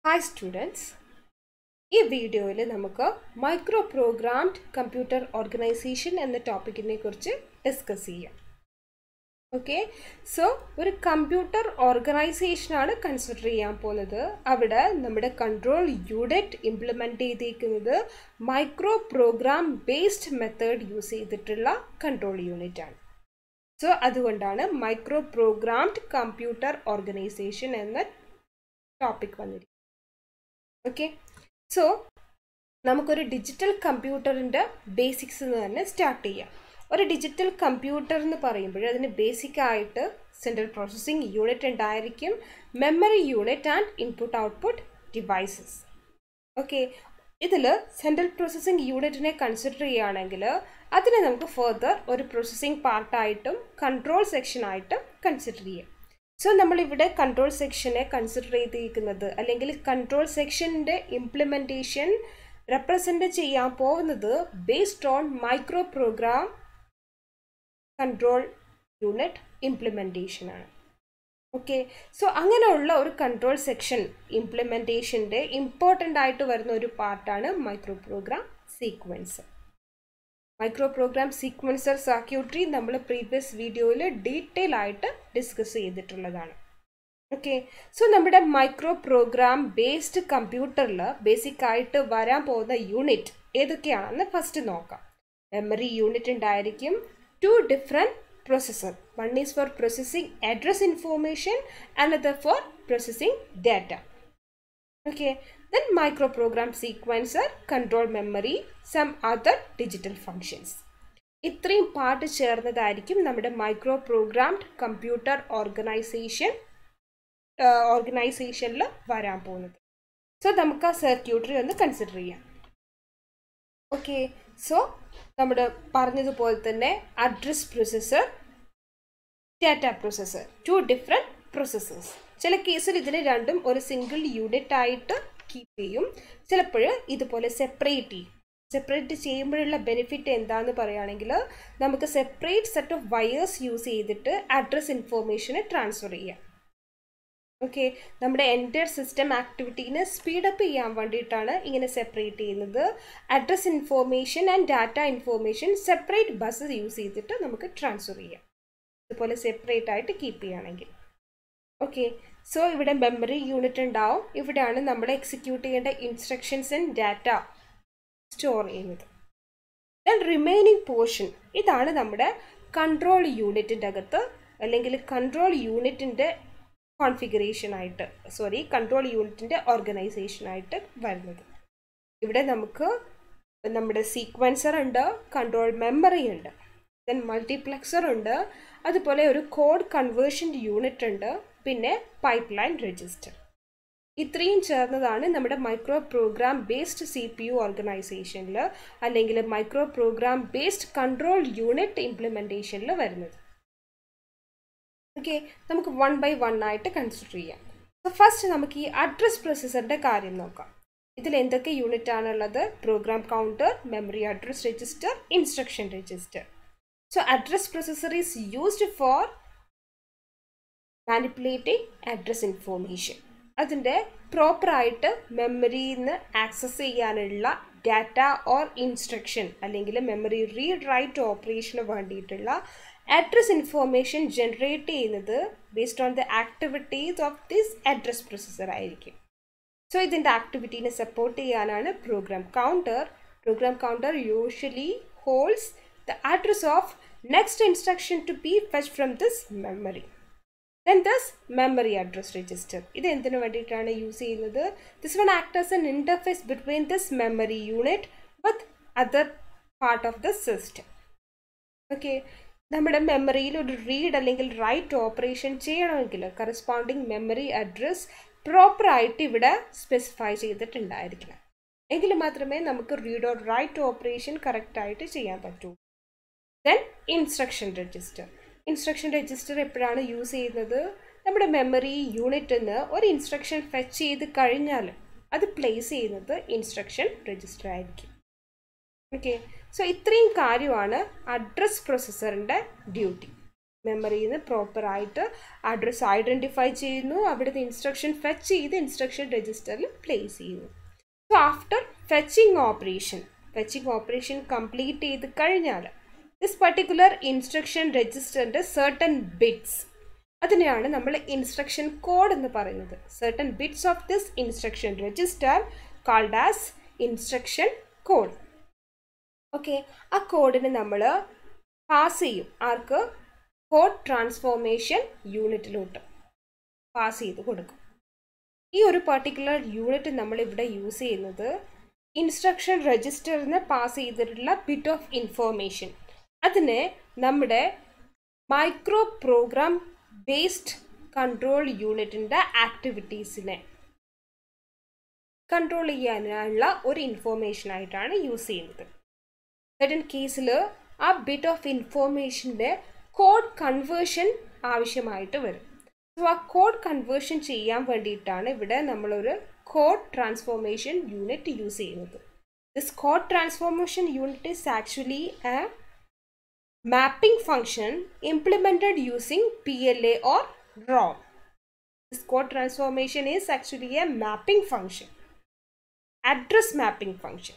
Hi students, ഈ വീഡിയോയിൽ നമുക്ക് Microprogrammed Computer Organization എന്ന ടോപ്പിക്കിനെ കുറിച്ച് ഡിസ്കസ് ചെയ്യാം. ഓക്കെ, സോ ഒരു കമ്പ്യൂട്ടർ ഓർഗനൈസേഷനാണ് കൺസിഡർ ചെയ്യാൻ പോകുന്നത്. അവിടെ നമ്മുടെ കൺട്രോൾ യൂണിറ്റ് ഇംപ്ലിമെൻറ്റ് ചെയ്തിരിക്കുന്നത് micro program based method use ചെയ്തിട്ടുള്ള കൺട്രോൾ യൂണിറ്റ് ആണ്. സോ അതുകൊണ്ടാണ് മൈക്രോ പ്രോഗ്രാംഡ് കമ്പ്യൂട്ടർ ഓർഗനൈസേഷൻ എന്ന ടോപ്പിക് വന്നിരിക്കുന്നത്. ഓക്കെ, സോ നമുക്കൊരു ഡിജിറ്റൽ കമ്പ്യൂട്ടറിൻ്റെ ബേസിക്സ് തന്നെ സ്റ്റാർട്ട് ചെയ്യാം. ഒരു ഡിജിറ്റൽ കമ്പ്യൂട്ടർ എന്ന് പറയുമ്പോൾ അതിന് ബേസിക്കായിട്ട് സെൻട്രൽ പ്രോസസ്സിംഗ് യൂണിറ്റ് ഉണ്ടായിരിക്കും, memory unit and input output devices. Okay, ഇതിൽ സെൻട്രൽ പ്രോസസ്സിംഗ് യൂണിറ്റിനെ കൺസിഡർ ചെയ്യുകയാണെങ്കിൽ അതിനെ നമുക്ക് ഫർദർ ഒരു പ്രോസസ്സിംഗ് പാർട്ടായിട്ടും കൺട്രോൾ സെക്ഷനായിട്ടും കൺസിഡർ ചെയ്യാം. സോ നമ്മളിവിടെ കൺട്രോൾ സെക്ഷനെ കൺസിഡർ ചെയ്തിരിക്കുന്നത് അല്ലെങ്കിൽ കൺട്രോൾ സെക്ഷൻ്റെ ഇംപ്ലിമെൻറ്റേഷൻ റെപ്രസെൻ്റ് ചെയ്യാൻ പോകുന്നത് based on micro program control unit implementation ആണ്. ഓക്കെ, സോ അങ്ങനെയുള്ള ഒരു കൺട്രോൾ സെക്ഷൻ ഇംപ്ലിമെൻറ്റേഷൻ്റെ ഇമ്പോർട്ടൻ്റ് ആയിട്ട് വരുന്ന ഒരു പാർട്ടാണ് micro program sequencer. Micro program sequencer circuitry നമ്മൾ പ്രീവിയസ് വീഡിയോയിൽ ഡീറ്റെയിൽ ആയിട്ട് ഡിസ്കസ് ചെയ്തിട്ടുള്ളതാണ്. ഓക്കെ, സോ നമ്മുടെ മൈക്രോ പ്രോഗ്രാം ബേസ്ഡ് കമ്പ്യൂട്ടറിൽ ബേസിക് ആയിട്ട് വരാൻ പോകുന്ന യൂണിറ്റ് ഏതൊക്കെയാണെന്ന് ഫസ്റ്റ് നോക്കാം. മെമ്മറി യൂണിറ്റ് ഉണ്ടായിരിക്കും, 2 different processor. One is for processing address information, another for processing data. Okay, then microprogram sequencer, control memory, some other digital functions. ഇത്രയും part ചേർന്നതായിരിക്കും നമ്മുടെ micro programmed computer ഓർഗനൈസേഷനിൽ വരാൻ പോകുന്നത്. സോ നമുക്ക് ആ സർക്യൂട്ടറി ഒന്ന് കൺസിഡർ ചെയ്യാം. ഓക്കെ, സോ നമ്മൾ പറഞ്ഞതുപോലെ തന്നെ address processor, data processor, 2 different processors. ചില കേസിൽ ഇതിന് രണ്ടും ഒരു സിംഗിൾ യൂണിറ്റ് ആയിട്ട് കീപ്പ് ചെയ്യും, ചിലപ്പോൾ ഇതുപോലെ സെപ്പറേറ്റ് ചെയ്യുമ്പോഴുള്ള ബെനിഫിറ്റ് എന്താണെന്ന് പറയുകയാണെങ്കിൽ നമുക്ക് separate set of wires use ചെയ്തിട്ട് അഡ്രസ് ഇൻഫോർമേഷനെ ട്രാൻസ്ഫർ ചെയ്യാം. ഓക്കെ, നമ്മുടെ എൻ്റയർ സിസ്റ്റം ആക്ടിവിറ്റീനെ സ്പീഡപ്പ് ചെയ്യാൻ വേണ്ടിയിട്ടാണ് ഇങ്ങനെ സെപ്പറേറ്റ് ചെയ്യുന്നത്. Address information and data information separate bus use ചെയ്തിട്ട് നമുക്ക് ട്രാൻസ്ഫർ ചെയ്യാം, ഇതുപോലെ സെപ്പറേറ്റ് ആയിട്ട് കീപ്പ് ചെയ്യുകയാണെങ്കിൽ. ഓക്കെ, സോ ഇവിടെ മെമ്മറി യൂണിറ്റ് ഉണ്ടാവും, ഇവിടെയാണ് നമ്മൾ എക്സിക്യൂട്ട് ചെയ്യേണ്ട ഇൻസ്ട്രക്ഷൻസ് ആൻഡ് ഡാറ്റ സ്റ്റോർ ചെയ്യുന്നത്. ദെൻ റിമൈനിങ് പോർഷൻ ഇതാണ് നമ്മുടെ കൺട്രോൾ യൂണിറ്റിൻ്റെ അകത്ത് അല്ലെങ്കിൽ കൺട്രോൾ യൂണിറ്റിൻ്റെ കൺട്രോൾ യൂണിറ്റിൻ്റെ ഓർഗനൈസേഷനായിട്ട് വരുന്നത്. ഇവിടെ നമുക്ക് നമ്മുടെ സീക്വൻസർ ഉണ്ട്, കൺട്രോൾ മെമ്മറി ഉണ്ട്, ദെൻ മൾട്ടിപ്ലെക്സർ ഉണ്ട്, അതുപോലെ ഒരു കോഡ് കൺവേർഷൻ യൂണിറ്റ് ഉണ്ട്, പിന്നെ പൈപ്പ് ലൈൻ രജിസ്റ്റർ. ഇത്രയും ചേർന്നതാണ് നമ്മുടെ മൈക്രോ പ്രോഗ്രാം ബേസ്ഡ് CPU ഓർഗനൈസേഷനിൽ അല്ലെങ്കിൽ micro program based control unit ഇംപ്ലിമെൻറ്റേഷനിൽ വരുന്നത്. ഓക്കെ, നമുക്ക് 1 by 1 ആയിട്ട് കൺസിഡർ ചെയ്യാം. സോ ഫസ്റ്റ് നമുക്ക് ഈ അഡ്രസ് പ്രോസസ്സറിൻ്റെ കാര്യം നോക്കാം. ഇതിൽ എന്തൊക്കെ യൂണിറ്റ് ആണുള്ളത്? Program counter, memory address register, instruction register. So address processor is used for manipulating address information. അതിൻ്റെ പ്രോപ്പറായിട്ട് മെമ്മറിയിൽ നിന്ന് ആക്സസ് ചെയ്യാനുള്ള ഡാറ്റ ഓർ ഇൻസ്ട്രക്ഷൻ അല്ലെങ്കിൽ മെമ്മറി റീഡ് റൈറ്റ് ഓപ്പറേഷന് വേണ്ടിയിട്ടുള്ള അഡ്രസ് ഇൻഫോർമേഷൻ ജനറേറ്റ് ചെയ്യുന്നത് based on the activities of this address processor ആയിരിക്കും. സോ ഇതിൻ്റെ ആക്ടിവിറ്റീനെ സപ്പോർട്ട് ചെയ്യാനാണ് program counter. Program counter usually holds the address of next instruction to be fetched from this memory. Then this memory address register. ഇത് എന്തിനു വേണ്ടിയിട്ടാണ് use ചെയ്യുന്നത്? This one acts as an interface between this memory unit with other part of the system. Okay, നമ്മുടെ മെമ്മറിയിൽ ഒരു read അല്ലെങ്കിൽ write operation ചെയ്യണമെങ്കിൽ corresponding memory address പ്രോപ്പറായിട്ട് ഇവിടെ സ്പെസിഫൈ ചെയ്തിട്ടുണ്ടായിരിക്കണം, എങ്കിൽ മാത്രമേ നമുക്ക് റീഡ് ഓർ റൈറ്റ് ഓപ്പറേഷൻ കറക്റ്റായിട്ട് ചെയ്യാൻ പറ്റൂ. Then instruction register. Instruction register എപ്പോഴാണ് യൂസ് ചെയ്യുന്നത്? നമ്മുടെ മെമ്മറി യൂണിറ്റിൽ നിന്ന് ഒരു ഇൻസ്ട്രക്ഷൻ ഫെച്ച് ചെയ്ത് കഴിഞ്ഞാൽ അത് പ്ലേസ് ചെയ്യുന്നത് ഇൻസ്ട്രക്ഷൻ രജിസ്റ്റർ ആയിരിക്കും. ഓക്കെ, സോ ഇത്രയും കാര്യമാണ് അഡ്രസ് പ്രോസസ്സറിൻ്റെ ഡ്യൂട്ടി. മെമ്മറിയിൽ നിന്ന് പ്രോപ്പറായിട്ട് അഡ്രസ്സ് ഐഡൻറ്റിഫൈ ചെയ്യുന്നു, അവിടുത്തെ ഇൻസ്ട്രക്ഷൻ ഫെച്ച് ചെയ്ത് ഇൻസ്ട്രക്ഷൻ രജിസ്റ്ററിൽ പ്ലേസ് ചെയ്യുന്നു. So after fetching operation complete ചെയ്ത് കഴിഞ്ഞാൽ ദിസ് പർട്ടിക്കുലർ ഇൻസ്ട്രക്ഷൻ രജിസ്റ്ററിൻ്റെ certain ബിറ്റ്സ്, അതിനെയാണ് നമ്മൾ ഇൻസ്ട്രക്ഷൻ കോഡ് എന്ന് പറയുന്നത്. certain bits of this instruction register called as instruction code. Okay, ആ കോഡിന് നമ്മൾ പാസ് ചെയ്യും. ആർക്ക്? കോഡ് ട്രാൻസ്ഫോർമേഷൻ യൂണിറ്റിലോട്ട് പാസ് ചെയ്ത് കൊടുക്കും. ഈ ഒരു പർട്ടിക്കുലർ യൂണിറ്റ് നമ്മൾ ഇവിടെ യൂസ് ചെയ്യുന്നത് ഇൻസ്ട്രക്ഷൻ രജിസ്റ്ററിന് പാസ് ചെയ്തിട്ടുള്ള ബിറ്റ് ഓഫ് ഇൻഫോർമേഷൻ, അതിനെ നമ്മുടെ മൈക്രോ പ്രോഗ്രാം ബേസ്ഡ് കൺട്രോൾ യൂണിറ്റിൻ്റെ ആക്ടിവിറ്റീസിനെ കൺട്രോൾ ചെയ്യാനുള്ള ഒരു ഇൻഫോർമേഷനായിട്ടാണ് യൂസ് ചെയ്യുന്നത്. സെർട്ടൻ കേസിൽ ആ ബിറ്റ് ഓഫ് ഇൻഫോർമേഷൻ്റെ കോഡ് കൺവേർഷൻ ആവശ്യമായിട്ട് വരും. സോ ആ കോഡ് കൺവേർഷൻ ചെയ്യാൻ വേണ്ടിയിട്ടാണ് ഇവിടെ നമ്മളൊരു കോഡ് ട്രാൻസ്ഫോർമേഷൻ യൂണിറ്റ് യൂസ് ചെയ്യുന്നത്. This code transformation unit is actually A mapping function implemented using PLA or ROM. This code transformation is actually a mapping function, address mapping function.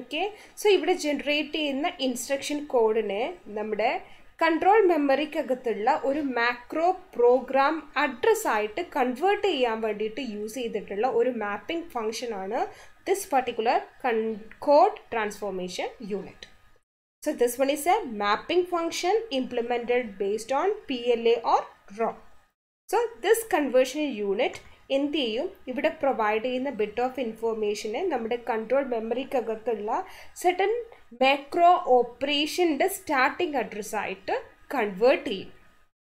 Okay, so ഇവിടെ generate ചെയ്യുന്ന instruction കോഡിനെ നമ്മുടെ control മെമ്മറിക്കകത്തുള്ള ഒരു macro programme address ആയിട്ട് convert ചെയ്യാൻ വേണ്ടിയിട്ട് use ചെയ്തിട്ടുള്ള ഒരു mapping ഫംഗ്ഷനാണ് this particular code transformation unit. So this one is a mapping function implemented based on PLA or ROM. So this conversion unit എന്ത് ചെയ്യും? ഇവിടെ പ്രൊവൈഡ് ചെയ്യുന്ന ബിറ്റ് ഓഫ് ഇൻഫോർമേഷനെ നമ്മുടെ കൺട്രോൾ മെമ്മറിക്കകത്തുള്ള സെർട്ടൻ മാക്രോ ഓപ്പറേഷൻ്റെ സ്റ്റാർട്ടിംഗ് അഡ്രസ്സായിട്ട് കൺവേർട്ട് ചെയ്യും.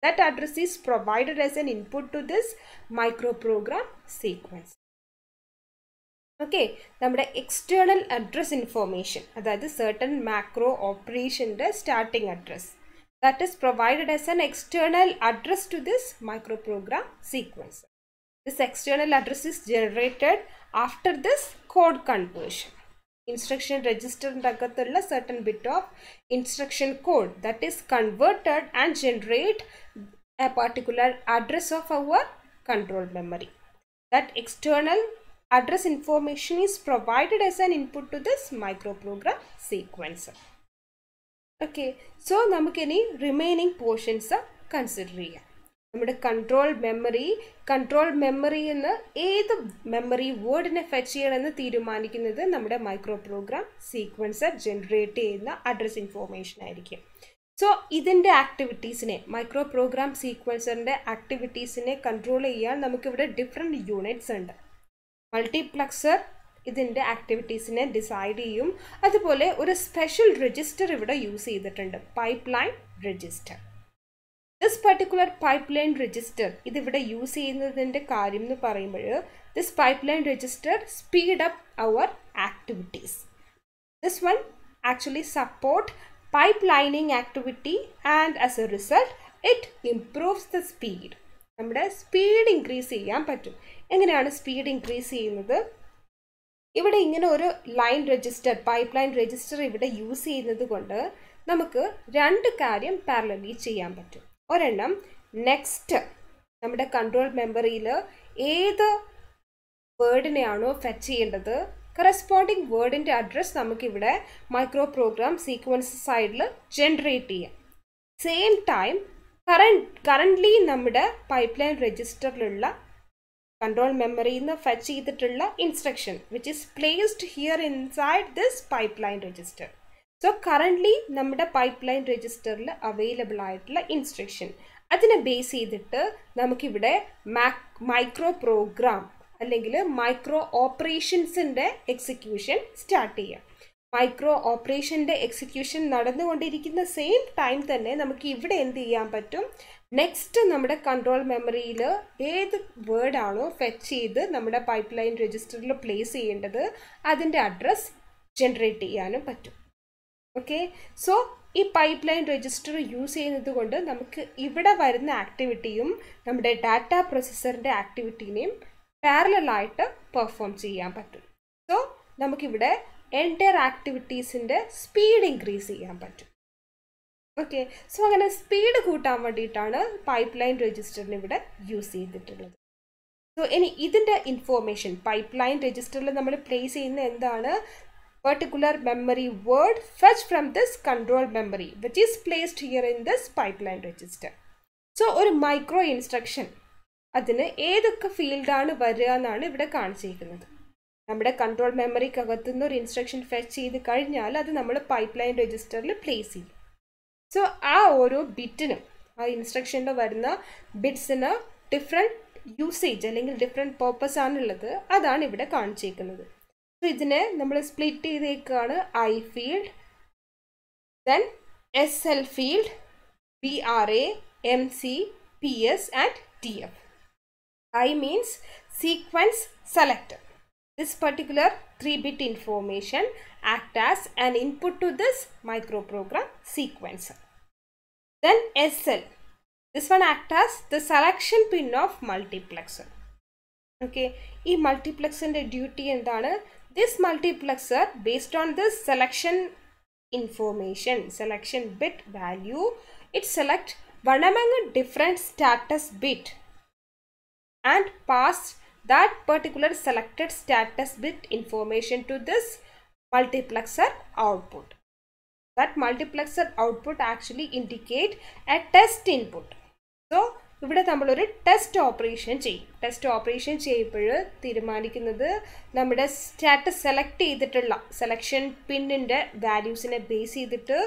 That address is provided as an input to this micro program sequence. Okay, നമ്മുടെ എക്സ്റ്റേണൽ അഡ്രസ് ഇൻഫോർമേഷൻ, അതായത് certain മാക്രോ ഓപ്പറേഷൻ്റെ starting address, that is provided as an external address to this micro program sequence. This external address is generated after this code conversion. Instruction രജിസ്റ്ററിൻ്റെ അകത്തുള്ള certain bit of instruction code that is converted and generate A particular address of our control memory. That external address information is provided as an input to this microprogram sequence. Okay, so നമുക്കിനി remaining portions consider ചെയ്യാം. നമ്മുടെ control മെമ്മറിയിൽ നിന്ന് ഏത് memory വേർഡിനെ fetch ചെയ്യണമെന്ന് തീരുമാനിക്കുന്നത് നമ്മുടെ micro program sequencer generate ചെയ്യുന്ന അഡ്രസ് ഇൻഫോർമേഷൻ ആയിരിക്കും. സോ ഇതിൻ്റെ ആക്ടിവിറ്റീസിനെ, മൈക്രോ പ്രോഗ്രാം സീക്വൻസറിൻ്റെ ആക്ടിവിറ്റീസിനെ കൺട്രോൾ ചെയ്യാൻ നമുക്കിവിടെ ഡിഫറെൻറ്റ് യൂണിറ്റ്സ് ഉണ്ട്. മൾട്ടിപ്ലക്സർ ഇതിൻ്റെ ആക്ടിവിറ്റീസിനെ ഡിസൈഡ് ചെയ്യും. അതുപോലെ ഒരു സ്പെഷ്യൽ രജിസ്റ്റർ ഇവിടെ യൂസ് ചെയ്തിട്ടുണ്ട്, pipe line register. This particular pipe line register ഇതിവിടെ യൂസ് ചെയ്യുന്നതിൻ്റെ കാര്യം എന്ന് പറയുമ്പോൾ this pipe line register speed up our activities. This one actually support pipe lining activity and as a result it improves the speed. നമ്മുടെ speed increase ചെയ്യാൻ പറ്റും. എങ്ങനെയാണ് speed increase ചെയ്യുന്നത്? ഇവിടെ ഇങ്ങനെ ഒരു line register, pipe line register ഇവിടെ use ചെയ്യുന്നത് കൊണ്ട് നമുക്ക് രണ്ട് കാര്യം പാരലലി ചെയ്യാൻ പറ്റും. ഒരെണ്ണം, നെക്സ്റ്റ് നമ്മുടെ കൺട്രോൾ മെമ്മറിയിൽ ഏത് വേർഡിനെയാണോ ഫെച്ച് ചെയ്യേണ്ടത്, കറസ്പോണ്ടിങ് വേർഡിൻ്റെ അഡ്രസ് നമുക്കിവിടെ മൈക്രോ പ്രോഗ്രാം സീക്വൻസ് സൈഡിൽ ജനറേറ്റ് ചെയ്യാം. സെയിം ടൈം കറൻ്റ്ലി നമ്മുടെ പൈപ്പ് ലൈൻ രജിസ്റ്ററിലുള്ള കൺട്രോൾ മെമ്മറിയിൽ നിന്ന് ഫെച്ച് ചെയ്തിട്ടുള്ള instruction which is placed here inside this pipe line register. So currently നമ്മുടെ പൈപ്പ് ലൈൻ രജിസ്റ്ററിൽ അവൈലബിൾ ആയിട്ടുള്ള ഇൻസ്ട്രക്ഷൻ, അതിനെ ബേസ് ചെയ്തിട്ട് നമുക്കിവിടെ മൈക്രോ പ്രോഗ്രാം അല്ലെങ്കിൽ മൈക്രോ ഓപ്പറേഷൻസിൻ്റെ എക്സിക്യൂഷൻ സ്റ്റാർട്ട് ചെയ്യാം. മൈക്രോ ഓപ്പറേഷൻ്റെ എക്സിക്യൂഷൻ നടന്നുകൊണ്ടിരിക്കുന്ന സെയിം ടൈം തന്നെ നമുക്ക് ഇവിടെ എന്ത് ചെയ്യാൻ പറ്റും, നെക്സ്റ്റ് നമ്മുടെ കൺട്രോൾ മെമ്മറിയിൽ ഏത് വേർഡാണോ ഫെച്ച് ചെയ്ത് നമ്മുടെ പൈപ്പ് ലൈൻ രജിസ്റ്ററിൽ പ്ലേസ് ചെയ്യേണ്ടത് അതിൻ്റെ അഡ്രസ് ജനറേറ്റ് ചെയ്യാനും പറ്റും. ഓക്കെ, സോ ഈ പൈപ്പ് ലൈൻ രജിസ്റ്റർ യൂസ് ചെയ്യുന്നത് കൊണ്ട് നമുക്ക് ഇവിടെ വരുന്ന ആക്ടിവിറ്റിയും നമ്മുടെ ഡാറ്റ പ്രോസസ്സറിൻ്റെ ആക്ടിവിറ്റീനെയും പാരലലായിട്ട് പെർഫോം ചെയ്യാൻ പറ്റും. സോ നമുക്കിവിടെ എൻ്റയർ ആക്ടിവിറ്റീസിൻ്റെ സ്പീഡ് ഇൻക്രീസ് ചെയ്യാൻ പറ്റും. ഓക്കെ, സോ അങ്ങനെ സ്പീഡ് കൂട്ടാൻ വേണ്ടിയിട്ടാണ് പൈപ്പ് ലൈൻ രജിസ്റ്ററിന് ഇവിടെ യൂസ് ചെയ്തിട്ടുള്ളത്. സോ ഇനി ഇതിൻ്റെ ഇൻഫോർമേഷൻ പൈപ്പ് ലൈൻ രജിസ്റ്ററിൽ നമ്മൾ പ്ലേസ് ചെയ്യുന്ന എന്താണ്? particular memory word fetched from this control memory which is placed here in this pipeline register. So ഒരു മൈക്രോ ഇൻസ്ട്രക്ഷൻ അതിന് ഏതൊക്കെ ഫീൽഡാണ് വരിക എന്നാണ് ഇവിടെ കാണിച്ചിരിക്കുന്നത്. നമ്മുടെ കൺട്രോൾ മെമ്മറിക്കകത്തു നിന്ന് ഒരു ഇൻസ്ട്രക്ഷൻ ഫെച്ച് ചെയ്ത് കഴിഞ്ഞാൽ അത് നമ്മൾ പൈപ്പ് ലൈൻ രജിസ്റ്ററിൽ പ്ലേസ് ചെയ്യും. സോ ആ ഓരോ ബിറ്റിനും ആ ഇൻസ്ട്രക്ഷനിൽ വരുന്ന ബിറ്റ്സിന് ഡിഫറെൻറ്റ് യൂസേജ് അല്ലെങ്കിൽ ഡിഫറെൻറ്റ് പർപ്പസ് ആണുള്ളത്. അതാണ് ഇവിടെ കാണിച്ചിരിക്കുന്നത്. സോ ഇതിനെ നമ്മൾ സ്പ്ലിറ്റ് ചെയ്തേക്കാണ് I field, then S L field, B R A, M C, P S and T F. I means sequence selector. This particular 3-bit information act as an input to this microprogram sequencer. Then SL. This one act as the selection pin of multiplexer. Okay, this multiplexer duty endana? This multiplexer based on this selection information, selection bit value, it select one among a different status bit and pass that particular selected status bit information to this multiplexer output. That multiplexer output actually indicate a test input. So ഇവിടെ നമ്മളൊരു test operation ചെയ്യും. Test operation ചെയ്യുമ്പോൾ തീരുമാനിക്കുന്നത് നമ്മുടെ status select ചെയ്തിട്ടുള്ള selection പിന്നിൻ്റെ വാല്യൂസിനെ base ചെയ്തിട്ട്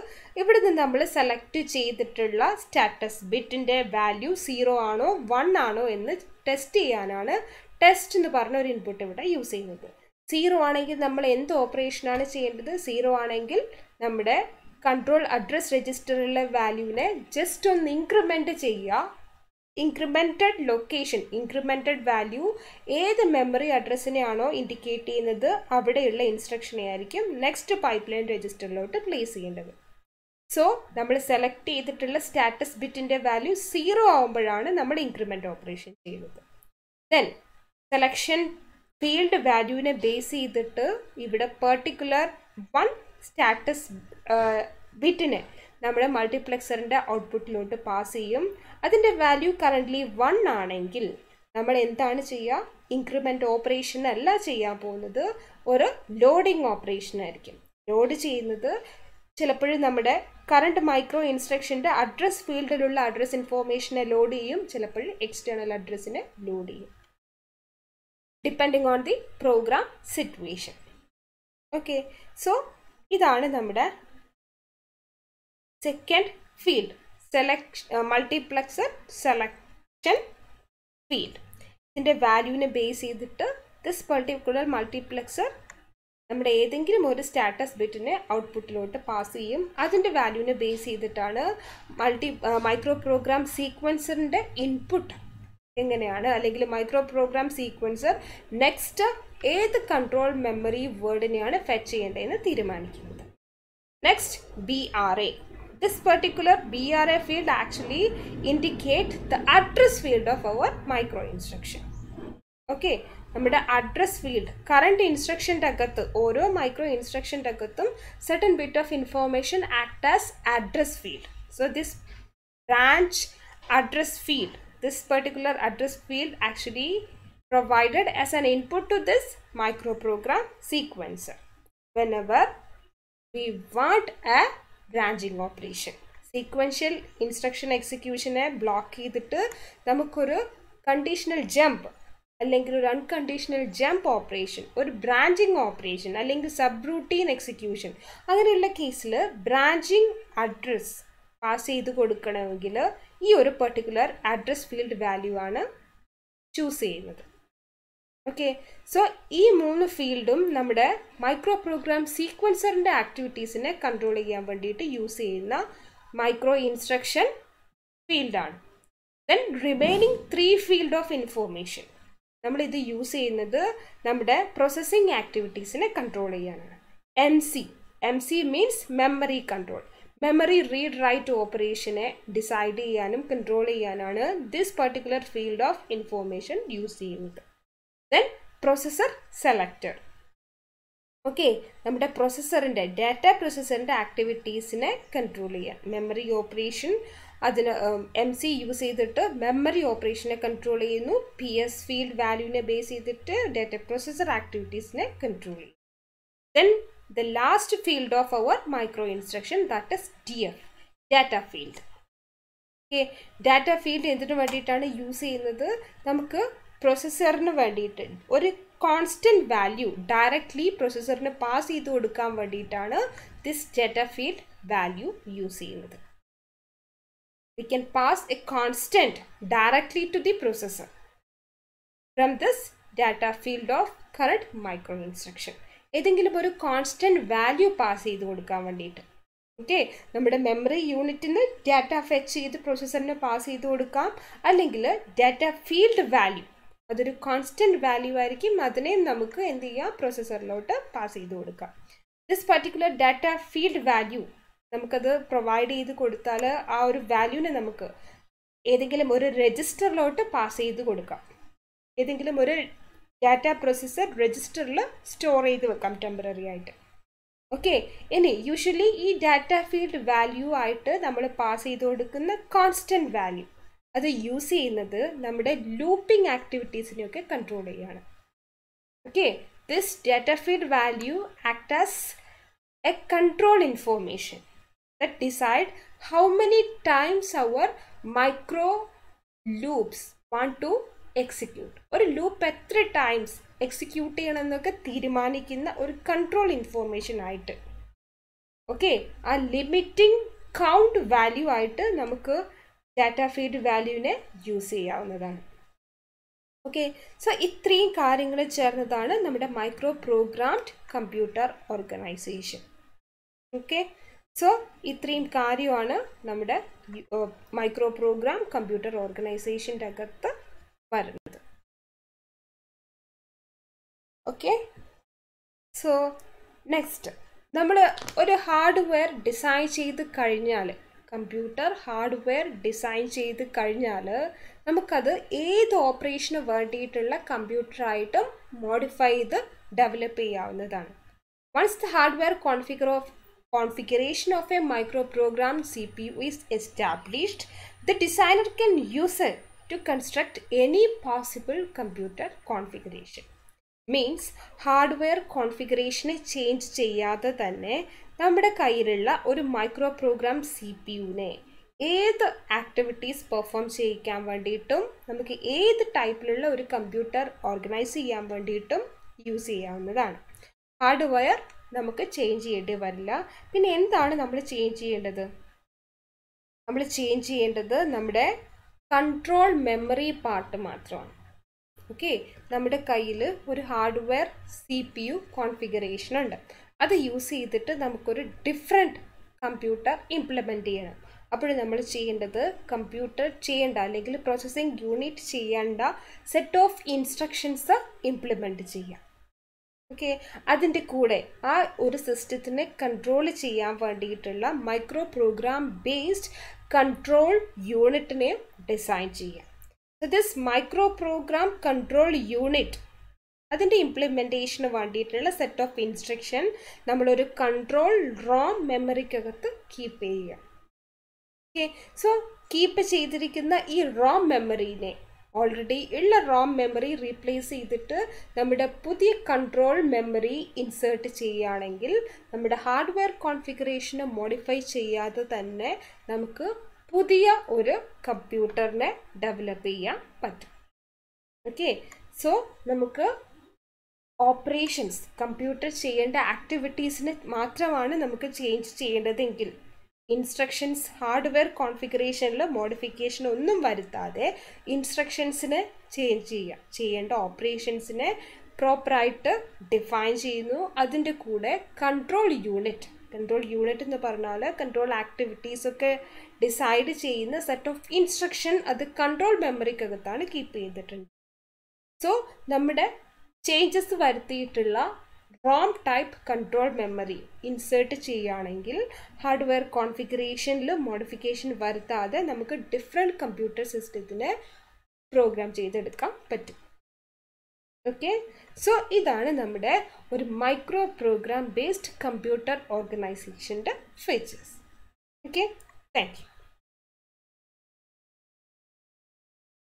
ഇവിടെ നിന്ന് നമ്മൾ സെലക്ട് ചെയ്തിട്ടുള്ള സ്റ്റാറ്റസ് ബിറ്റിൻ്റെ വാല്യൂ 0 ആണോ 1 ആണോ എന്ന് ടെസ്റ്റ് ചെയ്യാനാണ് ടെസ്റ്റ് എന്ന് പറഞ്ഞ ഒരു ഇൻപുട്ട് ഇവിടെ യൂസ് ചെയ്യുന്നത്. 0 ആണെങ്കിൽ നമ്മൾ എന്ത് ഓപ്പറേഷനാണ് ചെയ്യേണ്ടത്? 0 ആണെങ്കിൽ നമ്മുടെ കൺട്രോൾ അഡ്രസ് രജിസ്റ്ററിലെ വാല്യൂവിനെ ജസ്റ്റ് ഒന്ന് ഇൻക്രിമെൻറ്റ് ചെയ്യുക. ഇൻക്രിമെൻറ്റഡ് ലൊക്കേഷൻ, ഇൻക്രിമെൻറ്റഡ് വാല്യൂ ഏത് മെമ്മറി അഡ്രസ്സിനെയാണോ ഇൻഡിക്കേറ്റ് ചെയ്യുന്നത് അവിടെയുള്ള ഇൻസ്ട്രക്ഷനെ ആയിരിക്കും നെക്സ്റ്റ് പൈപ്പ് ലൈൻ രജിസ്റ്ററിലോട്ട് പ്ലേസ് ചെയ്യേണ്ടത്. സോ നമ്മൾ സെലക്ട് ചെയ്തിട്ടുള്ള സ്റ്റാറ്റസ് ബിറ്റിൻ്റെ വാല്യൂ 0 ആകുമ്പോഴാണ് നമ്മൾ ഇൻക്രിമെൻ്റ് ഓപ്പറേഷൻ ചെയ്യുന്നത്. ദെൻ സെലക്ഷൻ ഫീൽഡ് വാല്യൂവിനെ ബേസ് ചെയ്തിട്ട് ഇവിടെ പെർട്ടിക്കുലർ 1 സ്റ്റാറ്റസ് ബിറ്റിനെ നമ്മുടെ മൾട്ടിപ്ലെക്സറിൻ്റെ ഔട്ട്പുട്ടിലോട്ട് പാസ് ചെയ്യും. അതിൻ്റെ വാല്യൂ കറൻ്റ്ലി 1 ആണെങ്കിൽ നമ്മൾ എന്താണ് ചെയ്യുക? ഇൻക്രിമെൻ്റ് ഓപ്പറേഷൻ അല്ല ചെയ്യാൻ പോകുന്നത്, ഒരു ലോഡിംഗ് ഓപ്പറേഷൻ ആയിരിക്കും. ലോഡ് ചെയ്യുന്നത് ചിലപ്പോഴും നമ്മുടെ കറണ്ട് മൈക്രോ ഇൻസ്ട്രക്ഷൻ്റെ അഡ്രസ് ഫീൽഡിലുള്ള അഡ്രസ് ഇൻഫോർമേഷനെ ലോഡ് ചെയ്യും, ചിലപ്പോഴും എക്സ്റ്റേണൽ അഡ്രസ്സിനെ ലോഡ് ചെയ്യും, depending on the program situation. Okay, so ഇതാണ് നമ്മുടെ second field, multiplexer selection field. ഇതിൻ്റെ വാല്യൂവിനെ ബേസ് ചെയ്തിട്ട് ദിസ് പർട്ടിക്കുലർ മൾട്ടിപ്ലെക്സർ നമ്മുടെ ഏതെങ്കിലും ഒരു സ്റ്റാറ്റസ് ബിറ്റിനെ ഔട്ട്പുട്ടിലോട്ട് പാസ് ചെയ്യും. അതിൻ്റെ വാല്യൂവിനെ ബേസ് ചെയ്തിട്ടാണ് മൈക്രോ പ്രോഗ്രാം സീക്വൻസറിൻ്റെ ഇൻപുട്ട് എങ്ങനെയാണ്, അല്ലെങ്കിൽ മൈക്രോ പ്രോഗ്രാം സീക്വൻസർ നെക്സ്റ്റ് ഏത് കൺട്രോൾ മെമ്മറി വേർഡിനെയാണ് ഫെച്ച് ചെയ്യേണ്ടതെന്ന് തീരുമാനിക്കുന്നത്. Next BRA. This particular BRA field actually indicate the address field of our micro instruction. Okay, നമ്മുടെ അഡ്രസ് ഫീൽഡ് കറണ്ട് ഇൻസ്ട്രക്ഷൻ്റെ അകത്ത് ഓരോ മൈക്രോ ഇൻസ്ട്രക്ഷൻ്റെ അകത്തും certain bit of information act as address field. So this branch address field, this particular address field actually provided as an input to this microprogram sequencer whenever we want a branching operation. Sequential instruction executionനെ block ചെയ്തിട്ട് നമുക്കൊരു conditional jump അല്ലെങ്കിൽ ഒരു unconditional jump operation, ഒരു branching operation അല്ലെങ്കിൽ subroutine execution, അങ്ങനെയുള്ള കേസിൽ branching address pass ചെയ്ത് കൊടുക്കണമെങ്കിൽ ഈ ഒരു പെർട്ടിക്കുലർ അഡ്രസ് ഫീൽഡ് വാല്യൂ ആണ് ചൂസ് ചെയ്യുന്നത്. ഓക്കെ, സോ ഈ 3 ഫീൽഡും നമ്മുടെ മൈക്രോ പ്രോഗ്രാം സീക്വൻസറിൻ്റെ ആക്ടിവിറ്റീസിനെ കൺട്രോൾ ചെയ്യാൻ വേണ്ടിയിട്ട് യൂസ് ചെയ്യുന്ന മൈക്രോ ഇൻസ്ട്രക്ഷൻ ഫീൽഡാണ്. Then remaining 3 field of information നമ്മളിത് യൂസ് ചെയ്യുന്നത് നമ്മുടെ പ്രോസസ്സിംഗ് ആക്ടിവിറ്റീസിനെ കൺട്രോൾ ചെയ്യാനാണ്. MC means memory control, memory read write ഓപ്പറേഷനെ ഡിസൈഡ് ചെയ്യാനും കൺട്രോൾ ചെയ്യാനാണ് this particular field of information use ചെയ്യുന്നത്. Then processor selector. ഓക്കെ, നമ്മുടെ പ്രൊസസ്സറിൻ്റെ പ്രോസസ്സറിൻ്റെ ആക്ടിവിറ്റീസിനെ കൺട്രോൾ ചെയ്യാം. മെമ്മറി ഓപ്പറേഷൻ അതിന് MC യൂസ് ചെയ്തിട്ട് മെമ്മറി ഓപ്പറേഷനെ കൺട്രോൾ ചെയ്യുന്നു. PS ഫീൽഡ് വാല്യൂവിനെ ബേസ് ചെയ്തിട്ട് ഡാറ്റ പ്രോസസ്സർ ആക്ടിവിറ്റീസിനെ കൺട്രോൾ ചെയ്യും. Then the last field of our micro instruction, that is DF, data field. Okay, data field എന്തിനു വേണ്ടിയിട്ടാണ് യൂസ് ചെയ്യുന്നത്? നമുക്ക് പ്രൊസസ്സറിന് വേണ്ടിയിട്ട് ഒരു കോൺസ്റ്റന്റ് വാല്യൂ ഡയറക്റ്റ്ലി പ്രൊസസ്സറിന് പാസ് ചെയ്ത് കൊടുക്കാൻ വേണ്ടിയിട്ടാണ് this data field value use ചെയ്യുന്നത്. We can pass a constant directly to the processor from this data field of current micro instruction. ഏതെങ്കിലും ഒരു കോൺസ്റ്റന്റ് വാല്യൂ പാസ് ചെയ്ത് കൊടുക്കാൻ വേണ്ടിയിട്ട്. ഓക്കെ, നമ്മുടെ മെമ്മറി യൂണിറ്റിന് ഡാറ്റ ഫെച്ച് ചെയ്ത് പ്രൊസസ്സറിന് പാസ് ചെയ്ത് കൊടുക്കാം. അല്ലെങ്കിൽ ഡാറ്റ ഫീൽഡ് വാല്യൂ അതൊരു കോൺസ്റ്റന്റ് വാല്യൂ ആയിരിക്കും, അതിനെ നമുക്ക് എന്ത് ചെയ്യാം, പ്രൊസസ്സറിലോട്ട് പാസ് ചെയ്ത് കൊടുക്കാം. This particular data field value നമുക്കത് പ്രൊവൈഡ് ചെയ്ത് കൊടുത്താൽ ആ ഒരു വാല്യൂവിനെ നമുക്ക് ഏതെങ്കിലും ഒരു രജിസ്റ്ററിലോട്ട് പാസ് ചെയ്ത് കൊടുക്കാം. ഏതെങ്കിലും ഒരു ഡാറ്റ പ്രോസസ്സർ രജിസ്റ്ററിൽ സ്റ്റോർ ചെയ്ത് വെക്കാം ടെമ്പററി ആയിട്ട്. ഓക്കെ, ഇനി യൂഷ്വലി ഈ ഡാറ്റ ഫീൽഡ് വാല്യൂ ആയിട്ട് നമ്മൾ പാസ് ചെയ്ത് കൊടുക്കുന്ന കോൺസ്റ്റന്റ് വാല്യൂ അത് യൂസ് ചെയ്യുന്നത് നമ്മുടെ ലൂപ്പിംഗ് ആക്ടിവിറ്റീസിനെയൊക്കെ കൺട്രോൾ ചെയ്യാണ്. Okay, this data field value act as A control information that decide how many times our micro loops want to execute. ഒരു ലൂപ്പ് എത്ര ടൈംസ് എക്സിക്യൂട്ട് ചെയ്യണമെന്നൊക്കെ തീരുമാനിക്കുന്ന ഒരു കൺട്രോൾ ഇൻഫോർമേഷൻ ആയിട്ട്. Okay, ആ ലിമിറ്റിംഗ് കൗണ്ട് വാല്യൂ ആയിട്ട് നമുക്ക് data field വാല്യൂവിനെ use ചെയ്യാവുന്നതാണ്. Okay, so ഇത്രയും കാര്യങ്ങൾ ചേർന്നതാണ് നമ്മുടെ micro programmed computer organisation. Okay, so ഇത്രയും കാര്യമാണ് നമ്മുടെ മൈക്രോ പ്രോഗ്രാം കമ്പ്യൂട്ടർ ഓർഗനൈസേഷൻ്റെ അകത്ത് വരുന്നത്. ഓക്കെ, സോ നെക്സ്റ്റ് നമ്മൾ ഒരു ഹാർഡ്വെയർ ഡിസൈൻ ചെയ്ത് കഴിഞ്ഞാൽ, കമ്പ്യൂട്ടർ ഹാർഡ്വെയർ ഡിസൈൻ ചെയ്ത് കഴിഞ്ഞാൽ നമുക്കത് ഏത് ഓപ്പറേഷന് വേണ്ടിയിട്ടുള്ള കമ്പ്യൂട്ടറായിട്ടും മോഡിഫൈ ചെയ്ത് ഡെവലപ്പ് ചെയ്യാവുന്നതാണ്. Once the hardware configuration of a microprogrammed CPU is established, the designer can use it to construct any possible computer configuration. Means hardware configuration change ചെയ്യാതെ തന്നെ നമ്മുടെ കയ്യിലുള്ള ഒരു മൈക്രോ പ്രോഗ്രാം CPUവിനെ ഏത് ആക്ടിവിറ്റീസ് പെർഫോം ചെയ്യിക്കാൻ വേണ്ടിയിട്ടും നമുക്ക് ഏത് ടൈപ്പിലുള്ള ഒരു കമ്പ്യൂട്ടർ ഓർഗനൈസ് ചെയ്യാൻ വേണ്ടിയിട്ടും യൂസ് ചെയ്യാവുന്നതാണ്. ഹാർഡ്വെയർ നമുക്ക് ചേഞ്ച് ചെയ്യേണ്ടി വരില്ല. പിന്നെ എന്താണ് നമ്മൾ ചേഞ്ച് ചെയ്യേണ്ടത്? നമ്മൾ ചേഞ്ച് ചെയ്യേണ്ടത് നമ്മുടെ കൺട്രോൾ മെമ്മറി പാർട്ട് മാത്രമാണ്. ഓക്കെ, നമ്മുടെ കയ്യിൽ ഒരു ഹാർഡ്വെയർ CPU കോൺഫിഗറേഷൻ ഉണ്ട്. അത് യൂസ് ചെയ്തിട്ട് നമുക്കൊരു ഡിഫറെൻറ്റ് കമ്പ്യൂട്ടർ ഇംപ്ലിമെൻറ്റ് ചെയ്യണം. അപ്പോൾ നമ്മൾ ചെയ്യേണ്ടത് കമ്പ്യൂട്ടർ ചെയ്യേണ്ട അല്ലെങ്കിൽ പ്രോസസ്സിംഗ് യൂണിറ്റ് ചെയ്യേണ്ട സെറ്റ് ഓഫ് ഇൻസ്ട്രക്ഷൻസ് ഇംപ്ലിമെൻറ്റ് ചെയ്യാം. ഓക്കെ, അതിൻ്റെ കൂടെ ആ ഒരു സിസ്റ്റത്തിനെ കൺട്രോൾ ചെയ്യാൻ വേണ്ടിയിട്ടുള്ള മൈക്രോ പ്രോഗ്രാം ബേസ്ഡ് കൺട്രോൾ യൂണിറ്റിനെ ഡിസൈൻ ചെയ്യാം. So this micro program control unit അതിൻ്റെ ഇംപ്ലിമെൻറ്റേഷന് വേണ്ടിയിട്ടുള്ള സെറ്റ് ഓഫ് ഇൻസ്ട്രക്ഷൻ നമ്മളൊരു കൺട്രോൾ റോം മെമ്മറിക്കകത്ത് കീപ്പ് ചെയ്യുക. ഓക്കെ, സോ കീപ്പ് ചെയ്തിരിക്കുന്ന ഈ റോം മെമ്മറീനെ ഓൾറെഡി ഉള്ള റോം മെമ്മറി റീപ്ലേസ് ചെയ്തിട്ട് നമ്മുടെ പുതിയ കൺട്രോൾ മെമ്മറി ഇൻസേർട്ട് ചെയ്യുകയാണെങ്കിൽ നമ്മുടെ ഹാർഡ്വെയർ കോൺഫിഗറേഷനെ മോഡിഫൈ ചെയ്യാതെ തന്നെ നമുക്ക് പുതിയ ഒരു കമ്പ്യൂട്ടറിനെ ഡെവലപ്പ് ചെയ്യാൻ പറ്റും. ഓക്കെ, സോ നമുക്ക് ഓപ്പറേഷൻസ് കമ്പ്യൂട്ടർ ചെയ്യേണ്ട ആക്ടിവിറ്റീസിനെ മാത്രമാണ് നമുക്ക് ചേഞ്ച് ചെയ്യേണ്ടതെങ്കിൽ ഇൻസ്ട്രക്ഷൻസ് ഹാർഡ്വെയർ കോൺഫിഗറേഷനിൽ മോഡിഫിക്കേഷൻ ഒന്നും വരുത്താതെ ഇൻസ്ട്രക്ഷൻസിനെ ചേഞ്ച് ചെയ്യേണ്ട ഓപ്പറേഷൻസിനെ പ്രോപ്പറായിട്ട് ഡിഫൈൻ ചെയ്യുന്നു. അതിൻ്റെ കൂടെ കൺട്രോൾ യൂണിറ്റ് എന്ന് പറഞ്ഞാൽ കൺട്രോൾ ആക്ടിവിറ്റീസൊക്കെ ഡിസൈഡ് ചെയ്യുന്ന സെറ്റ് ഓഫ് ഇൻസ്ട്രക്ഷൻ അത് കൺട്രോൾ മെമ്മറിക്കകത്താണ് കീപ്പ് ചെയ്തിട്ടുണ്ട്. സോ നമ്മുടെ ചേഞ്ചസ് വരുത്തിയിട്ടുള്ള ROM type control memory insert ചെയ്യുകയാണെങ്കിൽ ഹാർഡ്വെയർ കോൺഫിഗറേഷനിൽ മോഡിഫിക്കേഷൻ വരുത്താതെ നമുക്ക് ഡിഫറെൻറ്റ് കമ്പ്യൂട്ടർ സിസ്റ്റത്തിനെ പ്രോഗ്രാം ചെയ്തെടുക്കാൻ പറ്റും. ഓക്കെ, സോ ഇതാണ് നമ്മുടെ ഒരു മൈക്രോ പ്രോഗ്രാം ബേസ്ഡ് കമ്പ്യൂട്ടർ ഓർഗനൈസേഷൻ്റെ ഫീച്ചേഴ്സ്. Okay, thank U.